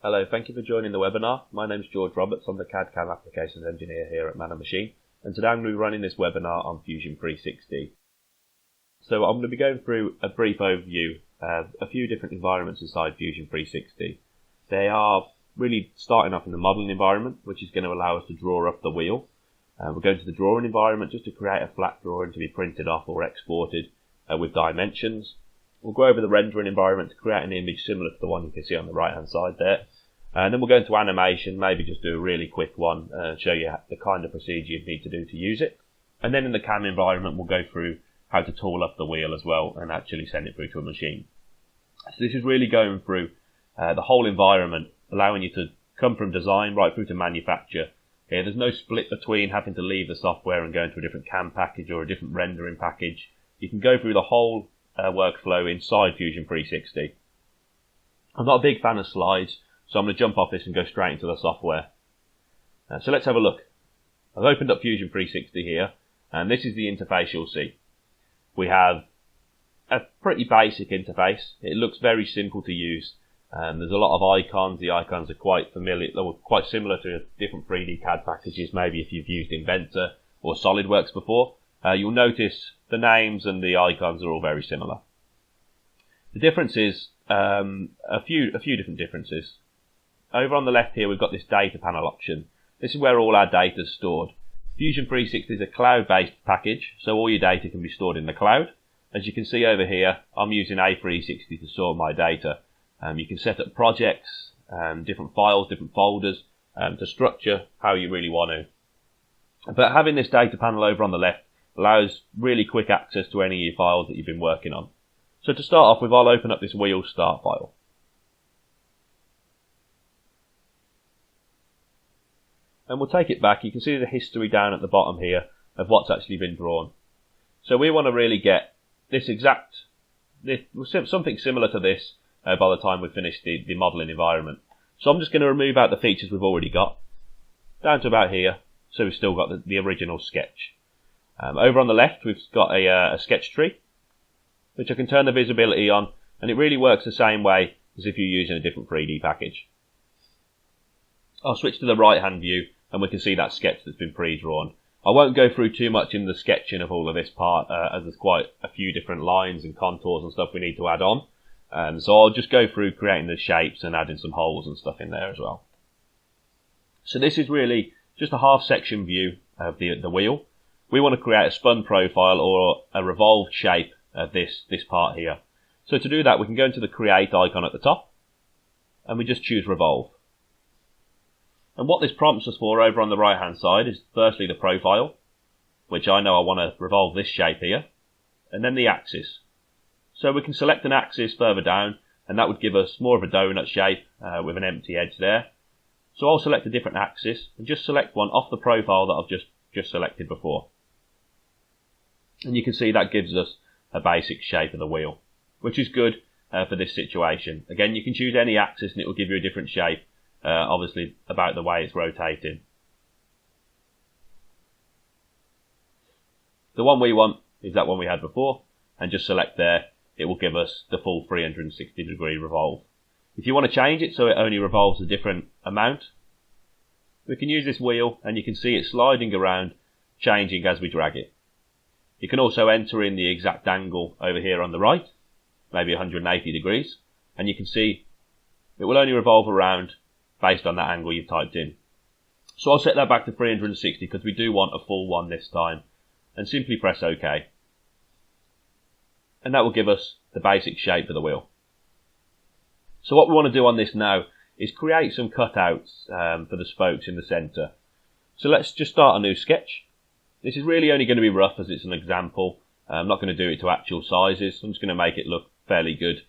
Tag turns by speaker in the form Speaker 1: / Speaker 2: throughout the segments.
Speaker 1: Hello, thank you for joining the webinar. My name is George Roberts. I'm the CAD/CAM Applications Engineer here at Man & Machine, and today I'm going to be running this webinar on Fusion 360. So I'm going to be going through a brief overview of a few different environments inside Fusion 360. They are really starting off in the modeling environment, which is going to allow us to draw up the wheel. We're going to the drawing environment just to create a flat drawing to be printed off or exported with dimensions. We'll go over the rendering environment to create an image similar to the one you can see on the right hand side there. And then we'll go into animation, maybe just do a really quick one and show you the kind of procedure you need to do to use it. And then in the CAM environment we'll go through how to tool up the wheel as well and actually send it through to a machine. So this is really going through the whole environment, allowing you to come from design right through to manufacture. Here, there's no split between having to leave the software and go into a different CAM package or a different rendering package. You can go through the whole workflow inside Fusion 360. I'm not a big fan of slides, so I'm going to jump off this and go straight into the software. So let's have a look. I've opened up Fusion 360 here, and this is the interface you'll see. We have a pretty basic interface. It looks very simple to use. There's a lot of icons. The icons are quite familiar, or quite similar to different 3D CAD packages, maybe if you've used Inventor or SolidWorks before. You'll notice the names and the icons are all very similar. The difference is a few different differences. Over on the left here we've got this data panel option. This is where all our data is stored. Fusion 360 is a cloud-based package, so all your data can be stored in the cloud. As you can see over here, I'm using A360 to store my data. You can set up projects, different files, different folders to structure how you really want to. But having this data panel over on the left allows really quick access to any of your files that you've been working on. So to start off with, I'll open up this wheel start file. And we'll take it back. You can see the history down at the bottom here of what's actually been drawn. So we want to really get something similar to this by the time we finish the modeling environment. So I'm just going to remove out the features we've already got, down to about here, so we've still got the original sketch. Over on the left we've got a sketch tree, which I can turn the visibility on, and it really works the same way as if you're using a different 3D package. I'll switch to the right hand view and we can see that sketch that's been pre-drawn. I won't go through too much in the sketching of all of this part as there's quite a few different lines and contours and stuff we need to add on. So I'll just go through creating the shapes and adding some holes and stuff in there as well. So this is really just a half section view of the wheel. We want to create a spun profile or a revolved shape of this part here. So to do that we can go into the create icon at the top and we just choose revolve. And what this prompts us for over on the right hand side is firstly the profile, which I know I want to revolve this shape here, and then the axis. So we can select an axis further down and that would give us more of a donut shape with an empty edge there. So I'll select a different axis and just select one off the profile that I've just selected before. And you can see that gives us a basic shape of the wheel, which is good for this situation. Again, you can choose any axis and it will give you a different shape. Obviously about the way it's rotating. The one we want is that one we had before, and just select there. It will give us the full 360 degree revolve. If you want to change it so it only revolves a different amount, we can use this wheel and you can see it sliding around, changing as we drag it. You can also enter in the exact angle over here on the right, maybe 180 degrees, and you can see it will only revolve around based on that angle you've typed in. So I'll set that back to 360 because we do want a full one this time, and simply press OK. And that will give us the basic shape of the wheel. So what we want to do on this now is create some cutouts for the spokes in the centre. So let's just start a new sketch. This is really only going to be rough as it's an example. I'm not going to do it to actual sizes. I'm just going to make it look fairly good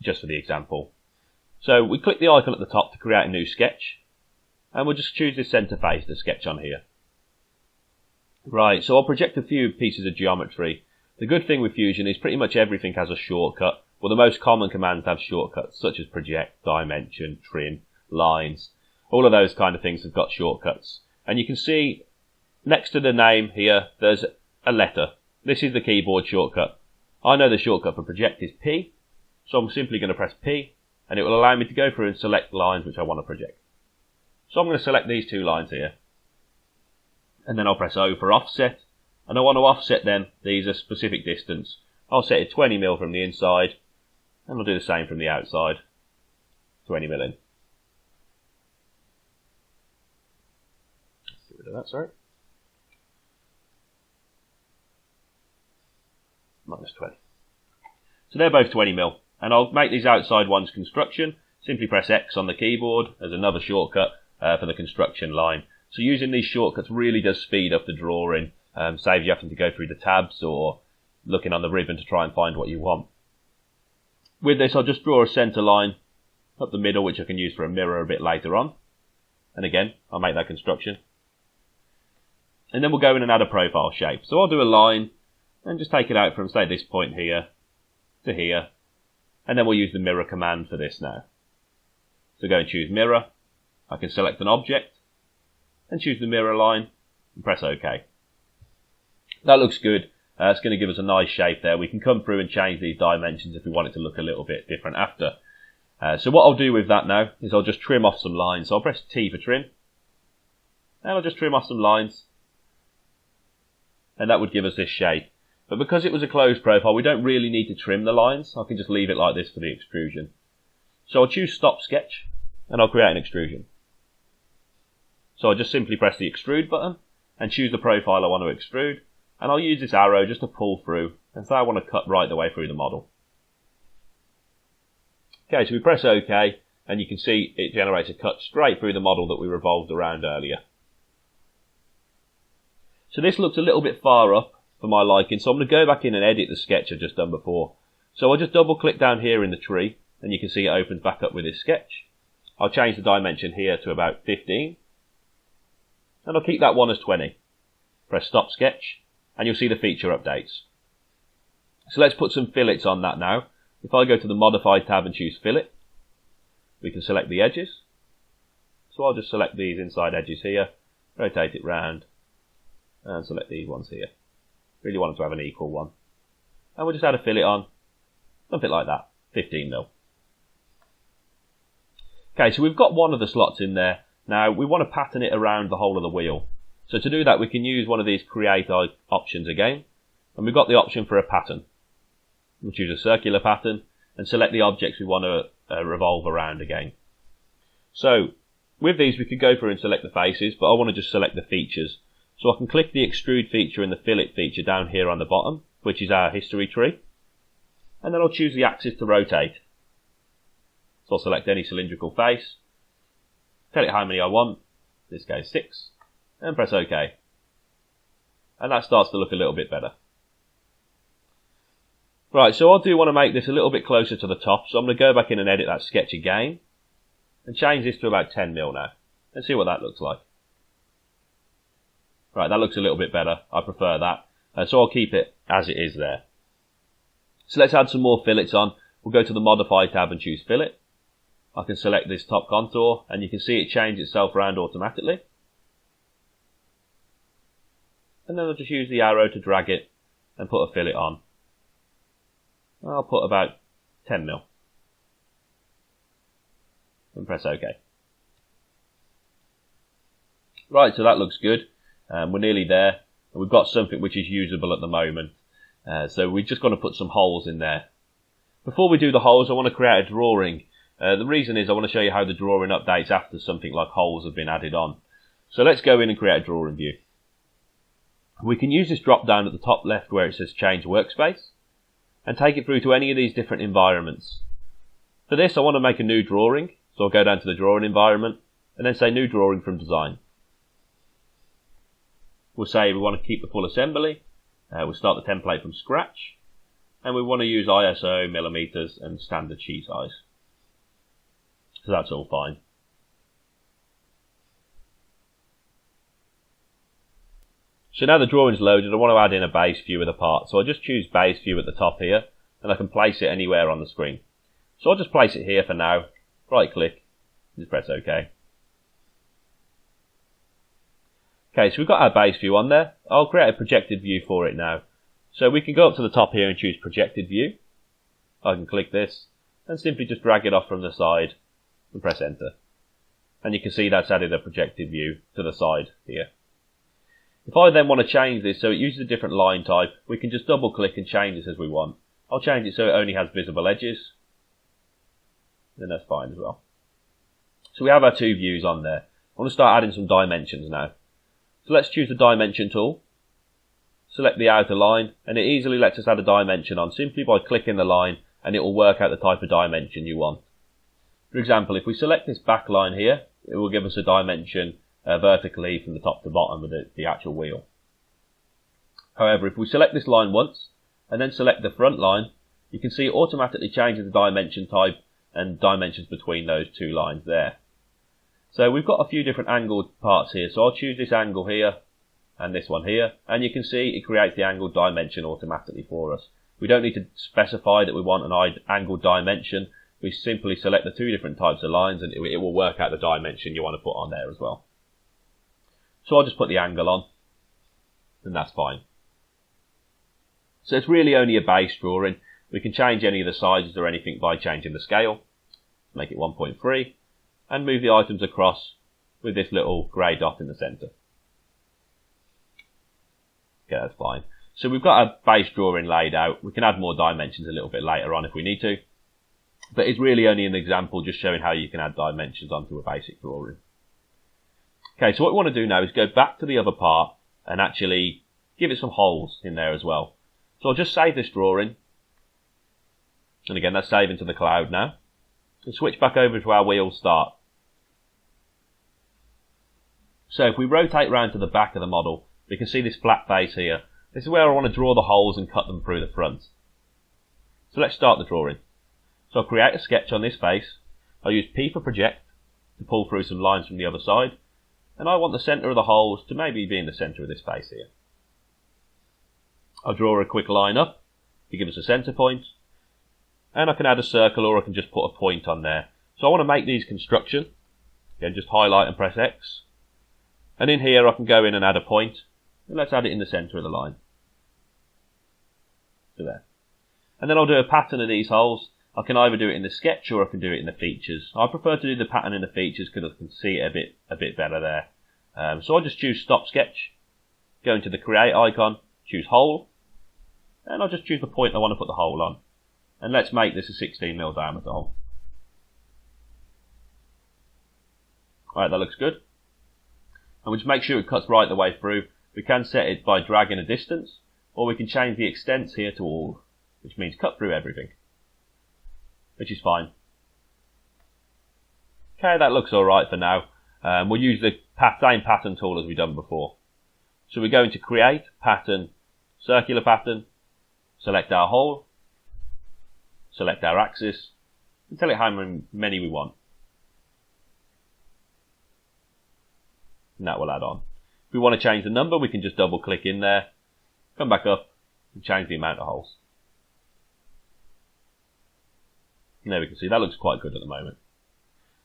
Speaker 1: just for the example. So we click the icon at the top to create a new sketch, and we'll just choose this centre face to sketch on here. Right, so I'll project a few pieces of geometry. The good thing with Fusion is pretty much everything has a shortcut. Well, the most common commands have shortcuts, such as project, dimension, trim, lines. All of those kind of things have got shortcuts. And you can see next to the name here, there's a letter. This is the keyboard shortcut. I know the shortcut for project is P, so I'm simply going to press P, and it will allow me to go through and select lines which I want to project. So I'm going to select these 2 lines here, and then I'll press O for offset, and I want to offset then these a specific distance. I'll set it 20 mm from the inside, and I'll do the same from the outside, 20 mm in. Let's get rid of that, sorry. -20. So they're both 20 mm, and I'll make these outside ones construction. Simply press X on the keyboard as another shortcut for the construction line. So using these shortcuts really does speed up the drawing, saves you having to go through the tabs or looking on the ribbon to try and find what you want. With this, I'll just draw a centre line up the middle, which I can use for a mirror a bit later on. And again, I'll make that construction. And then we'll go in and add a profile shape. So I'll do a line and just take it out from, say, this point here to here. And then we'll use the mirror command for this now. So go and choose mirror. I can select an object and choose the mirror line and press OK. That looks good. It's going to give us a nice shape there. We can come through and change these dimensions if we want it to look a little bit different after. So what I'll do with that now is I'll just trim off some lines. So I'll press T for trim. And I'll just trim off some lines. And that would give us this shape. But because it was a closed profile, we don't really need to trim the lines. I can just leave it like this for the extrusion. So I'll choose Stop Sketch, and I'll create an extrusion. So I'll just simply press the Extrude button, and choose the profile I want to extrude, and I'll use this arrow just to pull through, and say I want to cut right the way through the model. Okay, so we press OK, and you can see it generates a cut straight through the model that we revolved around earlier. So this looks a little bit far up for my liking, so I'm going to go back in and edit the sketch I've just done before. So I'll just double click down here in the tree, and you can see it opens back up with this sketch. I'll change the dimension here to about 15, and I'll keep that one as 20. Press Stop Sketch, and you'll see the feature updates. So let's put some fillets on that now. If I go to the Modify tab and choose Fillet, we can select the edges. So I'll just select these inside edges here, rotate it round, and select these ones here. Really want it to have an equal one. And we'll just add a fillet on, something like that, 15 mm. Okay, so we've got one of the slots in there. Now we want to pattern it around the whole of the wheel. So to do that, we can use one of these create options again. And we've got the option for a pattern. We'll choose a circular pattern and select the objects we want to revolve around again. So with these, we could go through and select the faces, but I want to just select the features. So I can click the extrude feature and the fillet feature down here on the bottom, which is our history tree. And then I'll choose the axis to rotate. So I'll select any cylindrical face, tell it how many I want, in this case 6, and press OK. And that starts to look a little bit better. Right, so I do want to make this a little bit closer to the top, so I'm going to go back in and edit that sketch again, and change this to about 10 mm now, and see what that looks like. Right, that looks a little bit better. I prefer that. So I'll keep it as it is there. So let's add some more fillets on. We'll go to the Modify tab and choose Fillet. I can select this top contour, and you can see it change itself around automatically. And then I'll just use the arrow to drag it and put a fillet on. I'll put about 10 mm. And press OK. Right, so that looks good. We're nearly there. We've got something which is usable at the moment. So we're just going to put some holes in there. Before we do the holes, I want to create a drawing. The reason is I want to show you how the drawing updates after something like holes have been added on. So let's go in and create a drawing view. We can use this drop down at the top left where it says Change Workspace and take it through to any of these different environments. For this, I want to make a new drawing. So I'll go down to the drawing environment and then say New Drawing from Design. We'll say we want to keep the full assembly. We'll start the template from scratch. And we want to use ISO, millimeters, and standard sheet size. So that's all fine. So now the drawing's loaded, I want to add in a base view of the part. So I'll just choose base view at the top here, and I can place it anywhere on the screen. So I'll just place it here for now. Right click, just press OK. Okay, so we've got our base view on there. I'll create a projected view for it now. So we can go up to the top here and choose projected view. I can click this and simply just drag it off from the side and press enter. And you can see that's added a projected view to the side here. If I then want to change this so it uses a different line type, we can just double click and change this as we want. I'll change it so it only has visible edges. Then that's fine as well. So we have our two views on there. I want to start adding some dimensions now. So let's choose the dimension tool. Select the outer line, and it easily lets us add a dimension on simply by clicking the line, and it will work out the type of dimension you want. For example, if we select this back line here, it will give us a dimension vertically from the top to bottom of the actual wheel. However, if we select this line once, and then select the front line, you can see it automatically changes the dimension type and dimensions between those two lines there. So we've got a few different angled parts here, so I'll choose this angle here and this one here, and you can see it creates the angled dimension automatically for us. We don't need to specify that we want an angled dimension. We simply select the two different types of lines and it will work out the dimension you want to put on there as well. So I'll just put the angle on, and that's fine. So it's really only a base drawing. We can change any of the sizes or anything by changing the scale. Make it 1.3 and move the items across with this little grey dot in the centre. Okay, that's fine. So we've got a base drawing laid out. We can add more dimensions a little bit later on if we need to. But it's really only an example just showing how you can add dimensions onto a basic drawing. Okay, so what we want to do now is go back to the other part and actually give it some holes in there as well. So I'll just save this drawing. And again, that's saving to the cloud now. And switch back over to our wheel start. So if we rotate round to the back of the model, we can see this flat face here. This is where I want to draw the holes and cut them through the front. So let's start the drawing. So I'll create a sketch on this face. I'll use P for project to pull through some lines from the other side. And I want the centre of the holes to maybe be in the centre of this face here. I'll draw a quick line up to give us a centre point. And I can add a circle or I can just put a point on there. So I want to make these construction. Again, just highlight and press X. And in here I can go in and add a point. And let's add it in the centre of the line. So there. And then I'll do a pattern of these holes. I can either do it in the sketch or I can do it in the features. I prefer to do the pattern in the features because I can see it a bit better there. So I'll just choose Stop Sketch. Go into the Create icon. Choose Hole. And I'll just choose the point I want to put the hole on. And let's make this a 16mm diameter hole. Alright, that looks good. And we just make sure it cuts right the way through. We can set it by dragging a distance, or we can change the extents here to all, which means cut through everything, which is fine. Okay, that looks alright for now. We'll use the same pattern tool as we've done before. So we're going to Create, Pattern, Circular Pattern, select our hole, select our axis, and tell it how many we want. And that will add on. If we want to change the number, we can just double click in there, come back up, and change the amount of holes. And there we can see that looks quite good at the moment.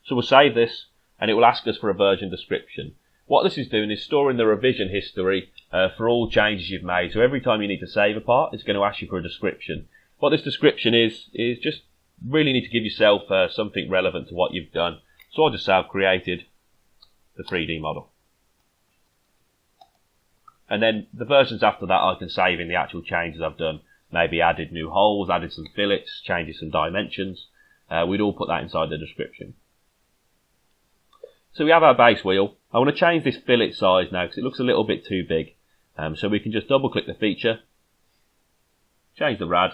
Speaker 1: So we'll save this, and it will ask us for a version description. What this is doing is storing the revision history for all changes you've made. So every time you need to save a part, it's going to ask you for a description. What this description is just really need to give yourself something relevant to what you've done. So I'll just say I've created the 3D model. And then the versions after that I can save in the actual changes I've done. Maybe added new holes, added some fillets, changes some dimensions. We'd all put that inside the description. So we have our base wheel. I want to change this fillet size now because it looks a little bit too big. So we can just double click the feature, change the rad,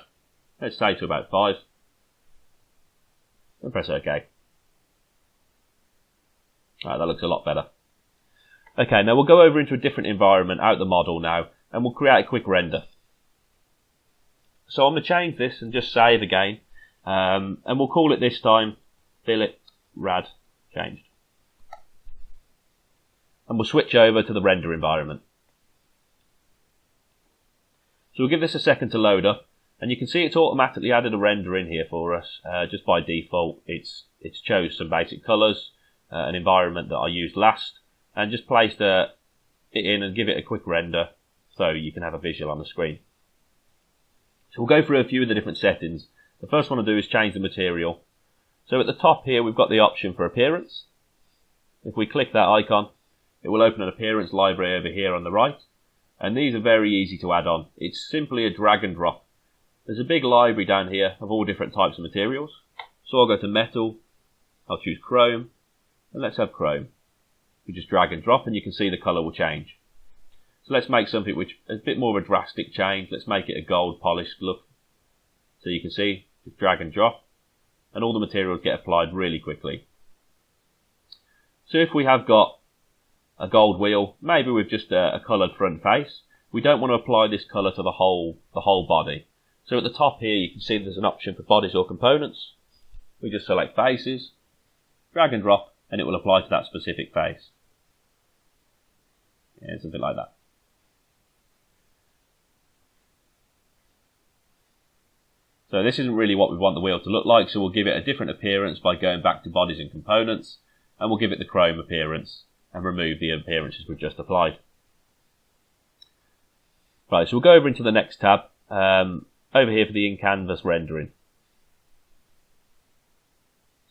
Speaker 1: let's say to about 5, and press OK. Alright, that looks a lot better. Okay, now we'll go over into a different environment out the model now, and we'll create a quick render. So I'm going to change this and just save again, and we'll call it this time fillet rad changed. And we'll switch over to the render environment. So we'll give this a second to load up, and you can see it's automatically added a render in here for us. Just by default, it's chose some basic colours, an environment that I used last, and just placed it in and give it a quick render so you can have a visual on the screen. So we'll go through a few of the different settings. The first one to do is change the material. So at the top here we've got the option for appearance. If we click that icon, it will open an appearance library over here on the right. And these are very easy to add on. It's simply a drag and drop. There's a big library down here of all different types of materials. So I'll go to metal, I'll choose chrome, and let's have chrome. We just drag and drop and you can see the colour will change. So let's make something which is a bit more of a drastic change. Let's make it a gold polished look. So you can see, just drag and drop, and all the materials get applied really quickly. So if we have got a gold wheel, maybe with just a coloured front face, we don't want to apply this colour to the whole body. So at the top here you can see there's an option for bodies or components. We just select faces, drag and drop, and it will apply to that specific face. Yeah, something like that. So this isn't really what we want the wheel to look like, so we'll give it a different appearance by going back to bodies and components, and we'll give it the chrome appearance and remove the appearances we've just applied. Right, so we'll go over into the next tab, over here for the in-canvas rendering.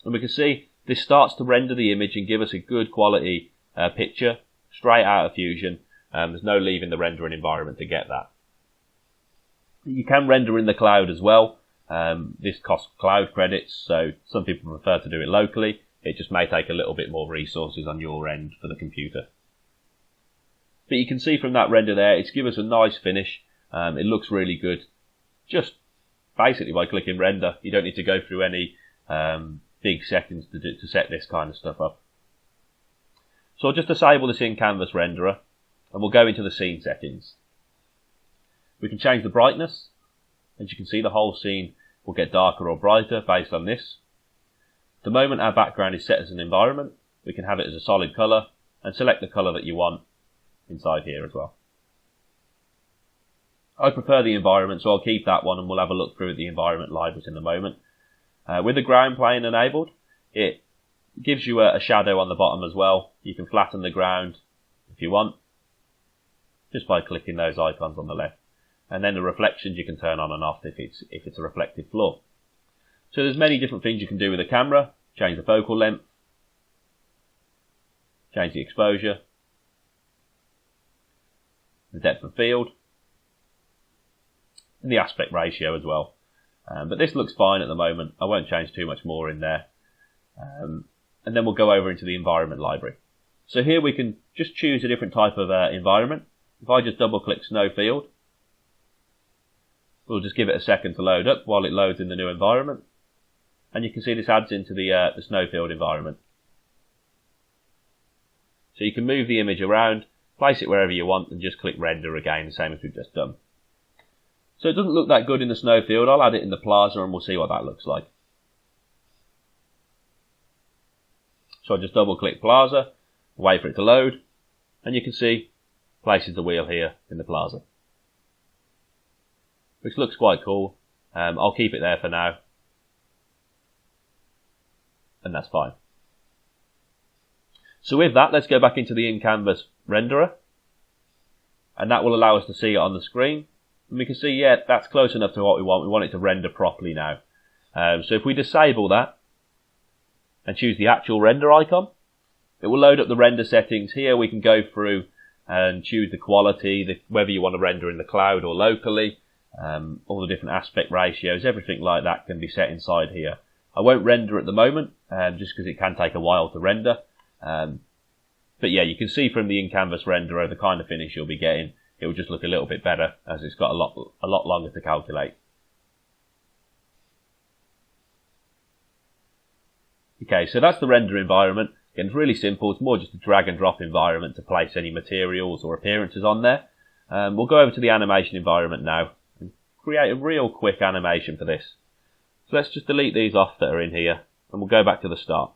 Speaker 1: And we can see this starts to render the image and give us a good quality picture straight out of Fusion. There's no leaving the rendering environment to get that. You can render in the cloud as well. This costs cloud credits, so some people prefer to do it locally. It just may take a little bit more resources on your end for the computer. But you can see from that render there, it's given us a nice finish. It looks really good. Just basically by clicking render, you don't need to go through any big settings to set this kind of stuff up. So I'll just disable this in-canvas renderer, and we'll go into the scene settings. We can change the brightness, and you can see the whole scene will get darker or brighter based on this. The moment our background is set as an environment, we can have it as a solid colour and select the colour that you want inside here as well. I prefer the environment, so I'll keep that one and we'll have a look through the environment libraries in a moment. With the ground plane enabled, it gives you a shadow on the bottom as well. You can flatten the ground if you want, just by clicking those icons on the left. And then the reflections you can turn on and off if it's a reflective floor. So there's many different things you can do with the camera. Change the focal length, change the exposure, the depth of field, and the aspect ratio as well. But this looks fine at the moment. I won't change too much more in there. And then we'll go over into the environment library. So here we can just choose a different type of environment. If I just double click snow field, we'll just give it a second to load up while it loads in the new environment. And you can see this adds into the snowfield environment. So you can move the image around, place it wherever you want, and just click render again, the same as we've just done. So it doesn't look that good in the snowfield. I'll add it in the plaza and we'll see what that looks like. So I'll just double click plaza, wait for it to load, and you can see places the wheel here in the plaza, which looks quite cool. I'll keep it there for now, and that's fine. So with that, let's go back into the in-canvas renderer, and that will allow us to see it on the screen. And we can see, yeah, that's close enough to what we want. We want it to render properly now. So if we disable that and choose the actual render icon, it will load up the render settings. Here we can go through and choose the quality, whether you want to render in the cloud or locally, all the different aspect ratios, everything like that can be set inside here. I won't render at the moment, just because it can take a while to render. But yeah, you can see from the in-canvas renderer the kind of finish you'll be getting. It will just look a little bit better as it's got a lot longer to calculate. Okay, so that's the render environment. Again, it's really simple. It's more just a drag and drop environment to place any materials or appearances on there. We'll go over to the animation environment now and create a real quick animation for this. So let's just delete these off that are in here and we'll go back to the start.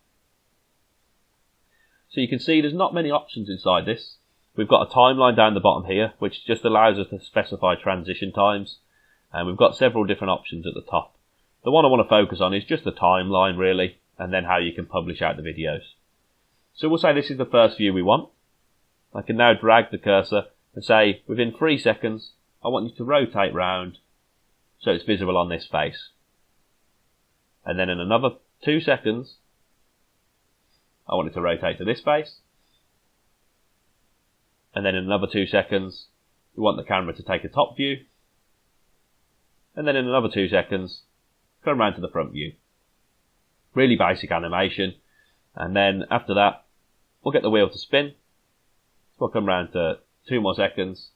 Speaker 1: So you can see there's not many options inside this. We've got a timeline down the bottom here, which just allows us to specify transition times. And we've got several different options at the top. The one I want to focus on is just the timeline really, and then how you can publish out the videos. So we'll say this is the first view we want. I can now drag the cursor and say within 3 seconds, I want you to rotate round so it's visible on this face. and then in another 2 seconds, I want it to rotate to this face, and then in another 2 seconds, we want the camera to take a top view, and then in another 2 seconds, come around to the front view. Really basic animation, and then after that, we'll get the wheel to spin. We'll come around to 2 more seconds,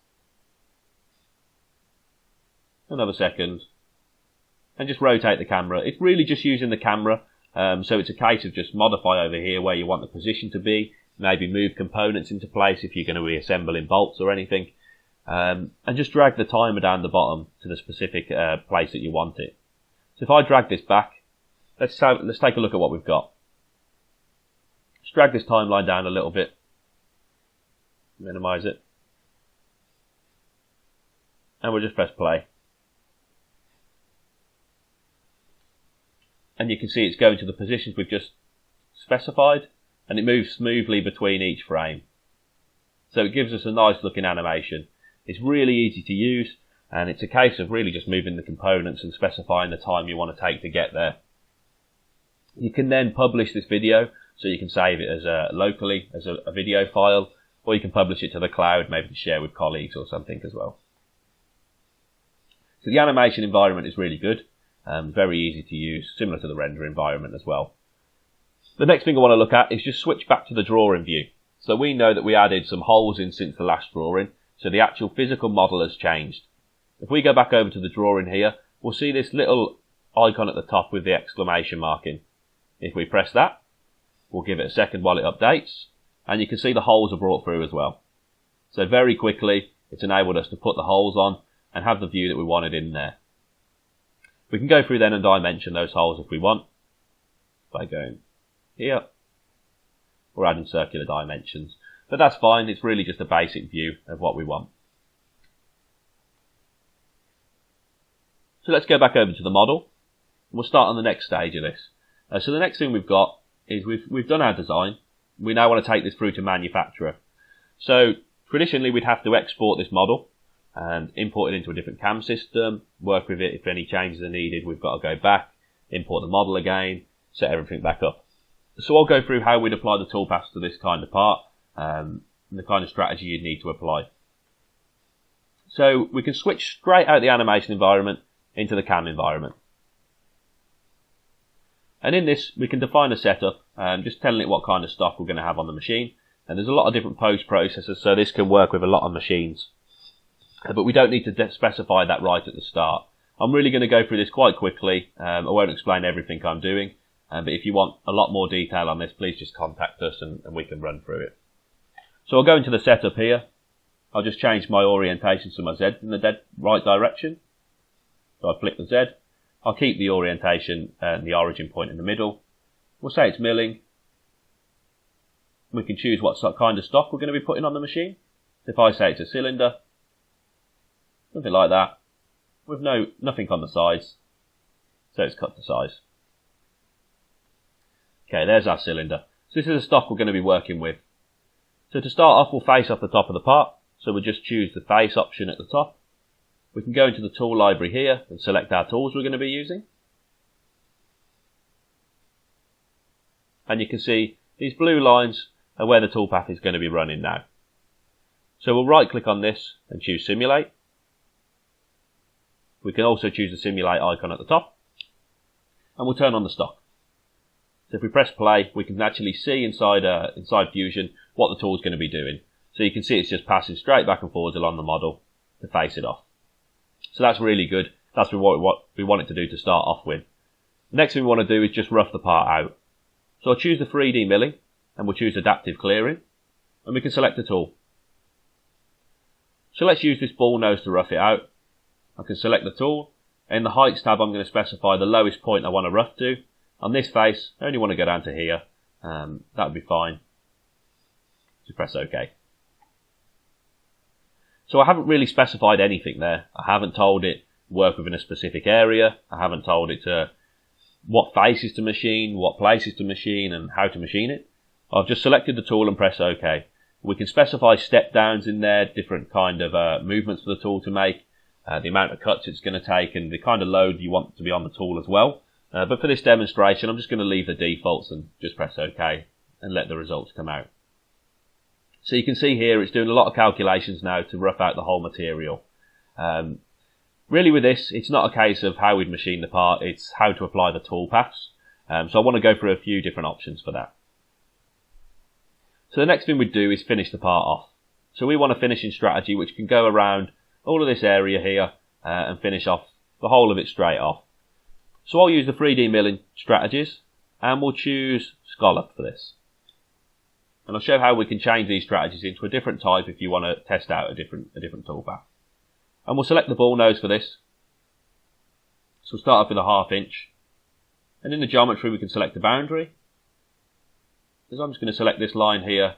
Speaker 1: another second, and just rotate the camera. It's really just using the camera, so it's a case of just modify over here where you want the position to be, maybe move components into place if you're going to be assembling bolts or anything, and just drag the timer down the bottom to the specific place that you want it. So if I drag this back, let's take a look at what we've got. Just drag this timeline down a little bit, minimize it, and we'll just press play. And you can see it's going to the positions we've just specified, and it moves smoothly between each frame. So it gives us a nice looking animation. It's really easy to use, and it's a case of really just moving the components and specifying the time you want to take to get there. You can then publish this video, so you can save it as locally as a video file, or you can publish it to the cloud, maybe to share with colleagues or something as well. So the animation environment is really good, very easy to use, similar to the render environment as well. The next thing I want to look at is just switch back to the drawing view. So we know that we added some holes in since the last drawing, so the actual physical model has changed. If we go back over to the drawing here, we'll see this little icon at the top with the exclamation mark in. If we press that, we'll give it a second while it updates, and you can see the holes are brought through as well. So very quickly, it's enabled us to put the holes on and have the view that we wanted in there. We can go through then and dimension those holes if we want, by going here, or adding circular dimensions. But that's fine, it's really just a basic view of what we want. So let's go back over to the model. We'll start on the next stage of this. So the next thing we've got is we've done our design. We now want to take this through to manufacturer. So traditionally we'd have to export this model and import it into a different CAM system, work with it. If any changes are needed, we've got to go back, import the model again, set everything back up. So I'll go through how we'd apply the toolpaths to this kind of part, and the kind of strategy you'd need to apply. So we can switch straight out the animation environment into the CAM environment. And in this, we can define a setup, just telling it what kind of stock we're going to have on the machine. And there's a lot of different post processors, so this can work with a lot of machines. But we don't need to specify that right at the start. I'm really going to go through this quite quickly. I won't explain everything I'm doing. But if you want a lot more detail on this, please just contact us and we can run through it. So I'll go into the setup here. I'll just change my orientation to my Z in the dead right direction. So I flick the Z. I'll keep the orientation and the origin point in the middle. We'll say it's milling. We can choose what kind of stock we're going to be putting on the machine. So if I say it's a cylinder, something like that, with nothing on the sides, so it's cut to size. Okay, there's our cylinder. So this is the stock we're going to be working with. So to start off, we'll face off the top of the part. So we'll just choose the face option at the top. We can go into the tool library here and select our tools we're going to be using. And you can see these blue lines are where the toolpath is going to be running now. So we'll right click on this and choose simulate. We can also choose the simulate icon at the top. And we'll turn on the stock. So if we press play, we can actually see inside Fusion what the tool is going to be doing. So you can see it's just passing straight back and forwards along the model to face it off. So that's really good. That's what we want it to do to start off with. The next thing we want to do is just rough the part out. So I'll choose the 3D milling and we'll choose adaptive clearing and we can select the tool. So let's use this ball nose to rough it out. I can select the tool. In the heights tab, I'm going to specify the lowest point I want to rough to. On this face, I only want to go down to here. That would be fine. Just press OK. So I haven't really specified anything there. I haven't told it work within a specific area. I haven't told it what faces to machine, what places to machine, and how to machine it. I've just selected the tool and press OK. We can specify step downs in there, different kind of movements for the tool to make, the amount of cuts it's going to take, and the kind of load you want to be on the tool as well. But for this demonstration, I'm just going to leave the defaults and just press OK and let the results come out. So you can see here it's doing a lot of calculations now to rough out the whole material. Really with this, it's not a case of how we'd machine the part, it's how to apply the tool paths. So I want to go through a few different options for that. So the next thing we'd do is finish the part off. So we want a finishing strategy which can go around all of this area here and finish off the whole of it straight off. So I'll use the 3D milling strategies and we'll choose scallop for this. And I'll show how we can change these strategies into a different type if you want to test out a different toolpath. And we'll select the ball nose for this. So we'll start off with a 1/2 inch. And in the geometry we can select the boundary. So I'm just going to select this line here.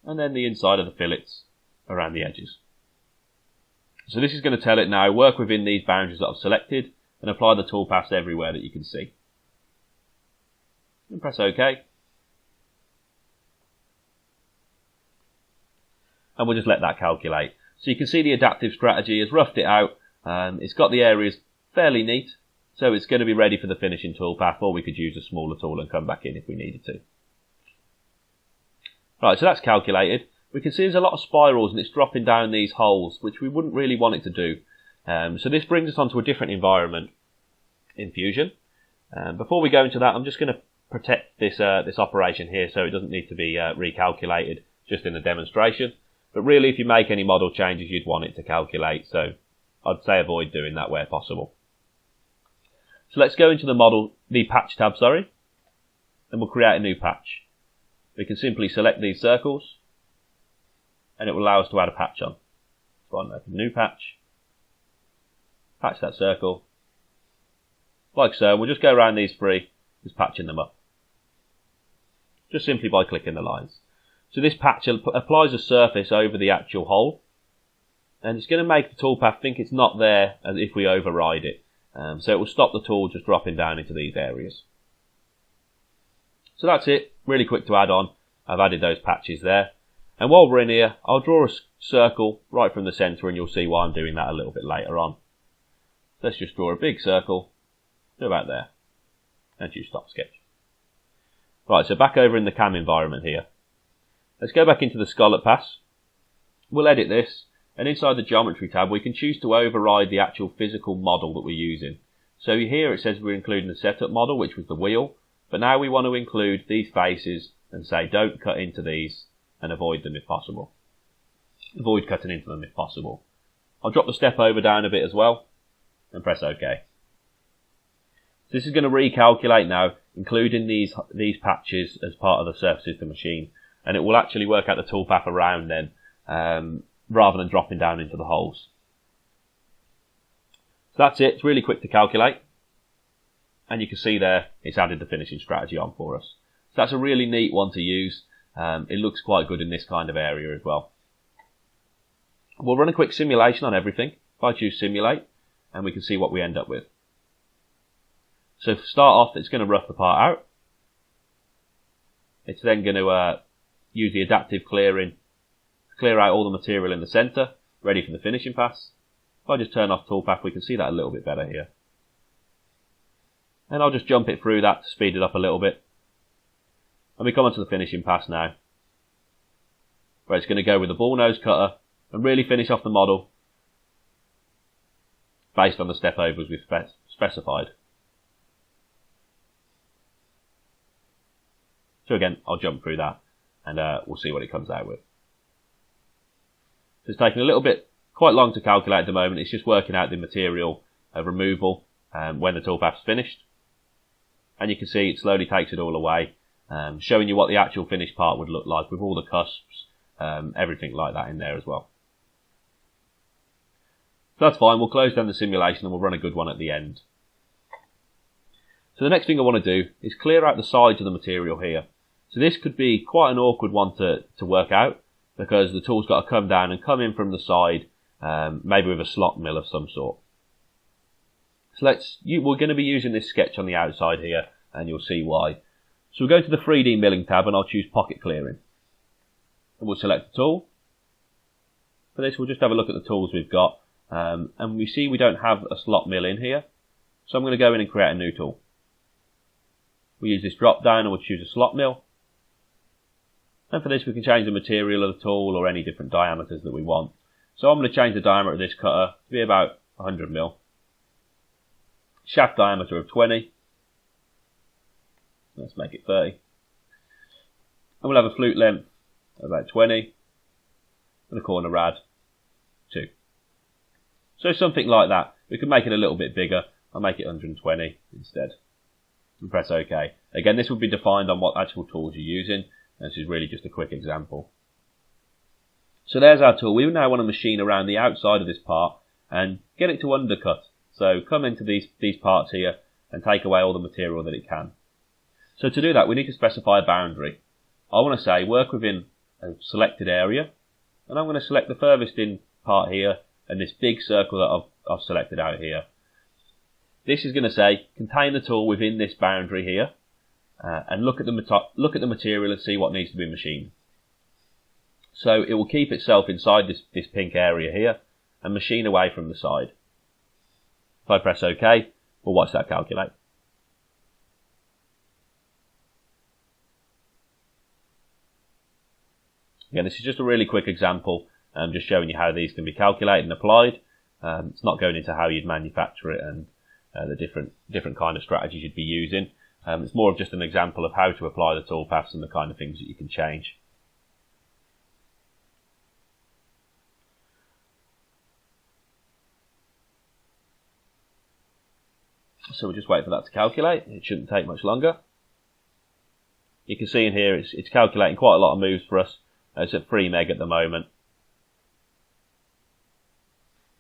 Speaker 1: And then the inside of the fillets around the edges. So this is going to tell it now, work within these boundaries that I've selected and apply the toolpaths everywhere that you can see. And press OK. And we'll just let that calculate. So you can see the adaptive strategy has roughed it out. It's got the areas fairly neat. So it's going to be ready for the finishing toolpath, or we could use a smaller tool and come back in if we needed to. Right, so that's calculated. We can see there's a lot of spirals and it's dropping down these holes, which we wouldn't really want it to do. So this brings us onto a different environment in Fusion. Before we go into that, I'm just going to protect this operation here so it doesn't need to be recalculated just in the demonstration. But really, if you make any model changes, you'd want it to calculate. So I'd say avoid doing that where possible. So let's go into the patch tab, and we'll create a new patch. We can simply select these circles and it will allow us to add a patch on. So I'll make a new patch, patch that circle, like so. We'll just go around these three, just patching them up. Just simply by clicking the lines. So this patch applies a surface over the actual hole and it's going to make the toolpath think it's not there as if we override it. So it will stop the tool just dropping down into these areas. So that's it, really quick to add on. I've added those patches there. And while we're in here, I'll draw a circle right from the centre and you'll see why I'm doing that a little bit later on. Let's just draw a big circle, to about there, and choose stop sketch. Right, so back over in the CAM environment here. Let's go back into the scallop paths. We'll edit this, and inside the geometry tab we can choose to override the actual physical model that we're using. So here it says we're including the setup model, which was the wheel, but now we want to include these faces and say don't cut into these and avoid them if possible. Avoid cutting into them if possible. I'll drop the step over down a bit as well and press OK. This is going to recalculate now, including these patches as part of the surfaces of the machine, and it will actually work out the toolpath around them rather than dropping down into the holes. So that's it. It's really quick to calculate, and you can see there it's added the finishing strategy on for us. So that's a really neat one to use. It looks quite good in this kind of area as well. We'll run a quick simulation on everything. If I choose simulate, and we can see what we end up with. So to start off, it's going to rough the part out. It's then going to use the adaptive clearing to clear out all the material in the centre, ready for the finishing pass. If I just turn off toolpath, we can see that a little bit better here. And I'll just jump it through that to speed it up a little bit. And we come onto the finishing pass now, where it's going to go with the ball nose cutter and really finish off the model based on the step overs we've specified. So again, I'll jump through that and we'll see what it comes out with. So it's taking a little bit, quite long to calculate at the moment. It's just working out the material removal when the toolpath's finished. And you can see it slowly takes it all away, showing you what the actual finished part would look like with all the cusps, everything like that in there as well. So that's fine. We'll close down the simulation and we'll run a good one at the end. So the next thing I want to do is clear out the sides of the material here. So this could be quite an awkward one to work out because the tool's got to come down and come in from the side, maybe with a slot mill of some sort. So we're going to be using this sketch on the outside here and you'll see why. So we'll go to the 3D milling tab and I'll choose pocket clearing. And we'll select the tool. For this we'll just have a look at the tools we've got. And we see we don't have a slot mill in here. So I'm going to go in and create a new tool. We use this drop down and we'll choose a slot mill. And for this we can change the material of the tool or any different diameters that we want. So I'm going to change the diameter of this cutter to be about 100 mil. Shaft diameter of 20. Let's make it 30. And we'll have a flute length of about 20. And a corner rad 2. So something like that. We can make it a little bit bigger. I'll make it 120 instead. And press OK. Again, this will be defined on what actual tools you're using. This is really just a quick example. So there's our tool. We now want to machine around the outside of this part and get it to undercut. So come into these parts here and take away all the material that it can. So to do that, we need to specify a boundary. I want to say work within a selected area, and I'm going to select the furthest in part here and this big circle that I've selected out here. This is going to say contain the tool within this boundary here, and look at the material and see what needs to be machined. So it will keep itself inside this pink area here and machine away from the side. If I press OK, we'll watch that calculate. Again, this is just a really quick example, just showing you how these can be calculated and applied. It's not going into how you'd manufacture it and the different kind of strategies you'd be using. It's more of just an example of how to apply the toolpaths and the kind of things that you can change. So we'll just wait for that to calculate. It shouldn't take much longer. You can see in here it's calculating quite a lot of moves for us. It's at 3 meg at the moment.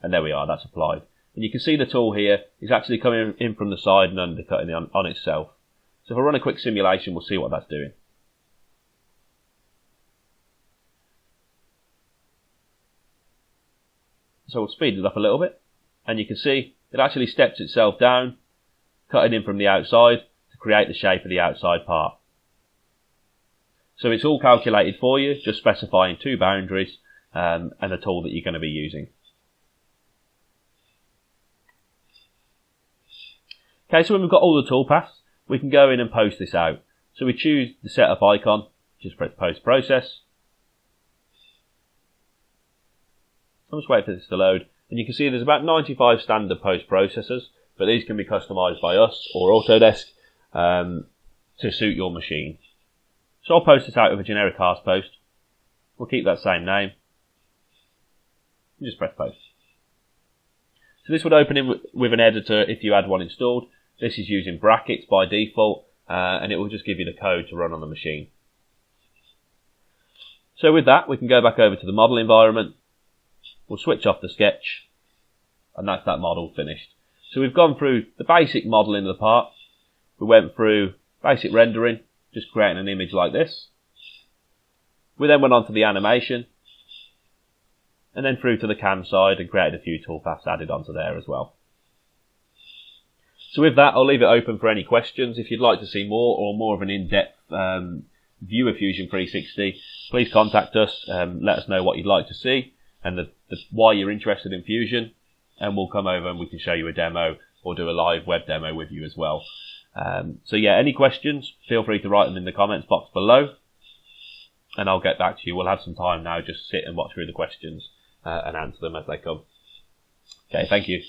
Speaker 1: And there we are, that's applied. And you can see the tool here is actually coming in from the side and undercutting on itself. So if I run a quick simulation, we'll see what that's doing. So we'll speed it up a little bit. And you can see it actually steps itself down, cutting in from the outside to create the shape of the outside part. So it's all calculated for you, just specifying 2 boundaries and a tool that you're going to be using. Okay, so when we've got all the toolpaths, we can go in and post this out. So we choose the setup icon, just press post process. I'll just wait for this to load. And you can see there's about 95 standard post processors, but these can be customized by us or Autodesk to suit your machine. So I'll post this out with a generic cast post. We'll keep that same name. And just press post. So this would open in with an editor if you had one installed. This is using brackets by default, and it will just give you the code to run on the machine. So with that, we can go back over to the model environment. We'll switch off the sketch, and that's that model finished. So we've gone through the basic modeling of the part. We went through basic rendering, just creating an image like this. We then went on to the animation, and then through to the cam side and created a few toolpaths added onto there as well. So with that, I'll leave it open for any questions. If you'd like to see more or more of an in-depth view of Fusion 360, please contact us. Let us know what you'd like to see and why you're interested in Fusion, and we'll come over and we can show you a demo or do a live web demo with you as well. So yeah, any questions, feel free to write them in the comments box below, and I'll get back to you. We'll have some time now, just sit and watch through the questions and answer them as they come. Okay, thank you.